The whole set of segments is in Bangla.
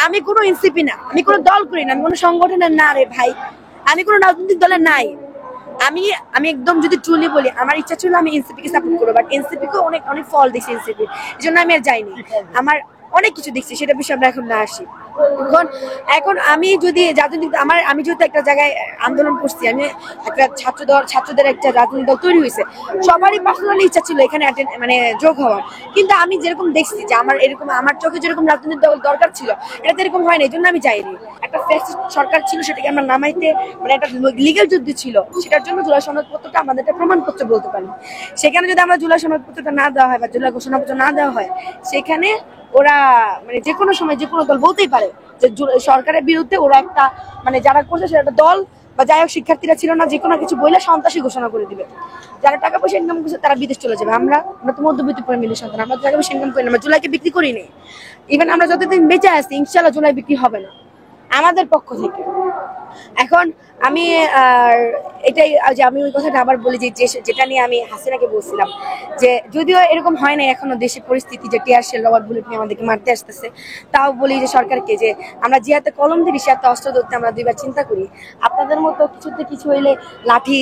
আমি কোনো এনসিপি না, আমি কোনো দল করি না, আমি কোনো সংগঠনের না রে ভাই, আমি কোনো রাজনৈতিক দলের নাই। আমি আমি একদম যদি ট্রুলি বলি, আমার ইচ্ছা ছিল আমি এনসিপি কে সাপোর্ট করবো, বাট এনসিপি কে অনেক অনেক ফল দেখছি এনসিপি, এই জন্য আমি আর যাইনি। আমার অনেক কিছু দেখছি, সেটা বিষয়ে আমরা এখন না আসি। এখন এখন আমি যদি রাজনৈতিক আমি যেহেতু একটা জায়গায় আন্দোলন করছি, আমি একটা ছাত্রদের একটা রাজনৈতিক দল তৈরি হয়েছে, সবারই পার্সোনালি ইচ্ছা ছিল এখানে মানে যোগ হওয়ার। কিন্তু আমি যেরকম দেখছি যে আমার চোখে যেরকম রাজনৈতিক দল দরকার ছিল, এটা তো এরকম হয় না, এই জন্য আমি যাইনি। একটা ফ্যাসিস্ট সরকার ছিল, সেটাকে আমরা নামাইতে মানে একটা লিগ্যাল যুদ্ধ ছিল, সেটার জন্য জুলাই সনদপত্রটা আমাদের একটা প্রমাণপত্র বলতে পারি। সেখানে যদি আমরা জুলাই সনদপত্রটা না দেওয়া হয় বা জুলাই ঘোষণাপত্র না দেওয়া হয়, সেখানে ওরা মানে যে কোনো সময় যে কোনো দল বলতেই পারে যে সরকারের বিরুদ্ধে ওরা একটা মানে যারা করছে সেটা একটা দল, বা যাই হোক শিক্ষার্থীরা ছিল না, যে কোনো কিছু বইলে সন্ত্রাসী ঘোষণা করে দিবে। যারা টাকা পয়সা ইনকাম করছে তারা বিদেশ চলে যাবে। আমরা তো মধ্যবিত্ত ফ্যামিলির সন্তান, আমরা টাকা পয়সা ইনকাম করি না, আমরা জুলাইকে বিক্রি করি নি। ইভেন আমরা যতদিন বেঁচে আছি ইনশাল্লাহ জুলাই বিক্রি হবে না আমাদের পক্ষ থেকে। এখন আমি এটাই যে আমি ওই কথাটা আবার বলি যে যেটা নিয়ে আমি হাসিনাকে বলছিলাম, যে যদিও এরকম হয় না এখনো দেশের পরিস্থিতি যে টিয়ার শেল রবার বুলেট নিয়ে আমাদেরকে মারতে আসতেছে, তাও বলি যে সরকারকে যে আমরা যে হাতে কলম ধরি সে হাতে অস্ত্র ধরতে আমরা দুইবার চিন্তা করি। আপনাদের মতো কিছুতে কিছু হইলে লাঠি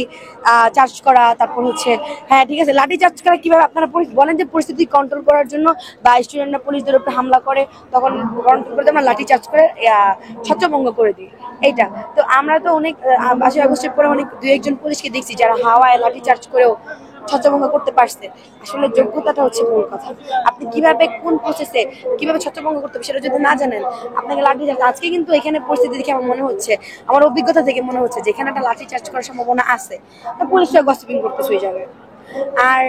চার্জ করা, তারপর হচ্ছে হ্যাঁ ঠিক আছে লাঠি চার্জ করা কিভাবে আপনারা বলেন যে পরিস্থিতি কন্ট্রোল করার জন্য, বা স্টুডেন্টরা পুলিশদের উপরে হামলা করে তখন কন্ট্রোল করতে আমরা লাঠি চার্জ করে ছত্রভঙ্গ করে দিই। এইটা তো আমরা তো অনেক 5ই আগস্টের পরে অনেক দুই একজন পুলিশকে দেখছি যারা হাওয়ায় লাঠি চার্জ করেও ছত্রভঙ্গ করতে পারছে। আসলে যোগ্যতাটা হচ্ছে মূল কথা। আপনি কিভাবে কোন প্রসেসে কিভাবে ছত্রভঙ্গ করতে হবে সেটা যদি না জানেন, আপনাকে লাঠি চার্জ। আজকে কিন্তু এখানে পরিস্থিতি দেখে আমার মনে হচ্ছে, আমার অভিজ্ঞতা থেকে মনে হচ্ছে যে এখানে একটা লাঠি চার্জ করার সম্ভাবনা আছে, তো পুলিশরা গসিপিং করতে শুয়ে যাবে। আর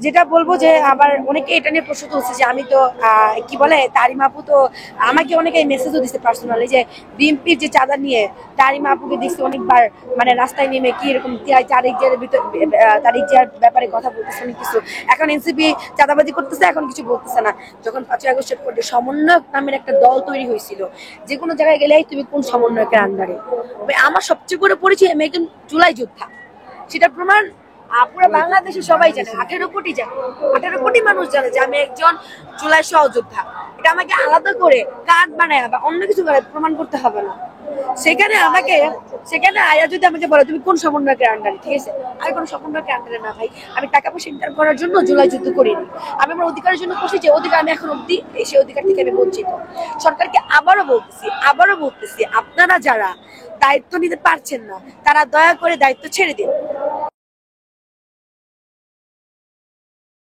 যেটা বলবো যে আবার অনেকে এটা নিয়ে প্রশ্ন তুলছে যে আমি তো কি বলে তারিমা আপু তো আমাকে অনেকে মেসেজও দিচ্ছে পার্সোনালি যে বিএনপির যে চাঁদা নিয়ে তারিমা আপুকে দেখছি অনেকবার মানে রাস্তায় নেমে কি এরকম তারিখ জিয়ার ব্যাপারে কথা বলতেছে অনেক কিছু। এখন এনসিপি চাঁদাবাজি করতেছে, এখন কিছু বলতেছে না। যখন 5ই আগস্টের পরে সমন্বয়ক নামের একটা দল তৈরি হয়েছিল, যে কোনো জায়গায় গেলেই তুমি কোন সমন্বয়কের আন্ডারে, আমার সবচেয়ে বড় পরিচয় আমি একজন জুলাই যোদ্ধা, সেটা প্রমাণ পুরো বাংলাদেশে সবাই জানে, 18 কোটি জানে, 18 কোটি মানুষ জানে যে আমি একজন জুলাই সহযোদ্ধা। এটা আমাকে আলাদা করে কার্ড বানায় বা অন্য কিছু করে প্রমাণ করতে হবে না। সেখানে আয়া যদি আমাকে বলে তুমি কোন সমন্বয়কের আন্ডারে, ঠিক আছে, আমি কোনো সমন্বয়কের আন্ডারে না ভাই। আমি টাকা পয়সা ইনকাম করার জন্য জুলাই যুদ্ধ করিনি, আমি আমার অধিকারের জন্য করছি, যে অধিকার আমি এখন অব্দি সেই অধিকার থেকে আমি বঞ্চিত। সরকারকে আবারও বলতেছি আপনারা যারা দায়িত্ব নিতে পারছেন না তারা দয়া করে দায়িত্ব ছেড়ে দিন।